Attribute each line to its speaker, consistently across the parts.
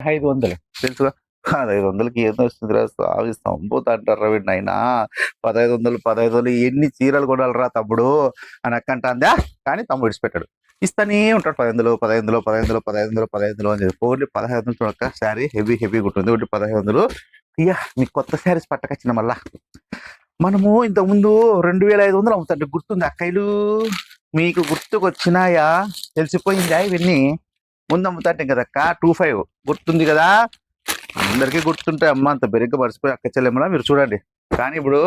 Speaker 1: 500 తెలుసుగా. 1500కి ఏదో వస్తుందిరా స్వామి సంపుతంటారా వీడినైనా. 1500, 1500 ఎన్ని చీరలు కొనాలిరా తమ్ముడు అని అక్కంటాందా. కానీ తమ్ముడు ఇడిచిపెట్టాడు. ఇస్తానే ఉంటాడు 1500, 1500, 1500, 1500, 1500 అని చెప్పి. ఓన్లీ 1500 చూడక్క శారీ హెవీగా ఉంటుంది. ఒకటి 1500. ఇయ్య మీకు కొత్త శారీస్ పట్టకొచ్చిన మళ్ళా. మనము ఇంతకుముందు 2500 అమ్ముతాంటే గుర్తుంది అక్కయ్యలు? మీకు గుర్తుకొచ్చినాయా? తెలిసిపోయిందా ఇవన్నీ? ముందు అమ్ముతాంటే కదక్క 25 గుర్తుంది కదా. అందరికీ గుర్తుంటాయి అమ్మ, అంత బెరిగ్గా మర్చిపోయి అక్క చెల్లెమ్మలా మీరు చూడండి. కానీ ఇప్పుడు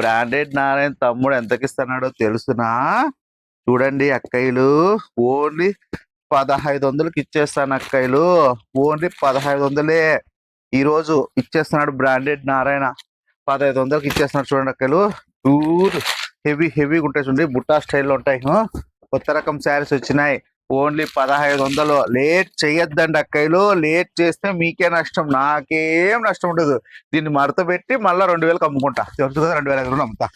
Speaker 1: బ్రాండెడ్ నారాయణ తమ్ముడు ఎంతకి ఇస్తున్నాడో తెలుసునా? చూడండి అక్కయ్యలు, ఓన్లీ 1500కి ఇచ్చేస్తాను అక్కయ్యలు. ఓన్లీ 1500 ఈరోజు ఇచ్చేస్తున్నాడు బ్రాండెడ్ నారాయణ. 1500కి ఇచ్చేస్తున్నాడు చూడండి అక్కయ్యలు. టూర్ హెవీగా ఉంటాయి చూడండి, బుట్టా స్టైల్లో ఉంటాయి. కొత్త రకం శారీస్ వచ్చినాయి. ఓన్లీ 1500. లేట్ చెయ్యొద్దండి అక్కయ్యలు. లేట్ చేస్తే మీకే నష్టం, నాకేం నష్టం ఉండదు. దీన్ని మడత పెట్టి మళ్ళీ 2000కి అమ్ముకుంటా. తెలుసు కదా, 2500 అమ్ముతా.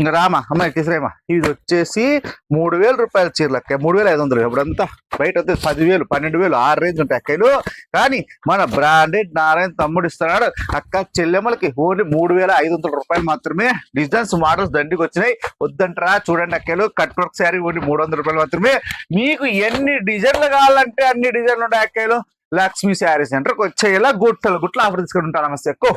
Speaker 1: ఇంకా రామా అమ్మాయి తీసురేమా. ఇది వచ్చేసి 3000 రూపాయల చీరలు అక్క. 3500. ఇప్పుడంతా బయట వస్తే 10,000, 12,000 ఆ రేంజ్ ఉంటాయి అక్కయ్యలు. కానీ మన బ్రాండెడ్ నారాయణ తమ్ముడు ఇస్తున్నాడు అక్క చెల్లెమ్మలకి ఓన్లీ 3500 రూపాయలు మాత్రమే. డిజైన్స్ మోడల్స్ దండికి వచ్చినాయి. వద్దంటారా? చూడండి అక్కయ్యలు, కట్ వర్క్ శారీ ఓన్లీ 300 రూపాయలు మాత్రమే. మీకు ఎన్ని డిజైన్లు కావాలంటే అన్ని డిజైన్లు ఉంటాయి అక్కయ్యలు. లక్ష్మీ శారీ సెంటర్కి వచ్చేలా గుట్ల ఆఫర్ తీసుకుని ఉంటాను. నమస్తే ఎక్కువ.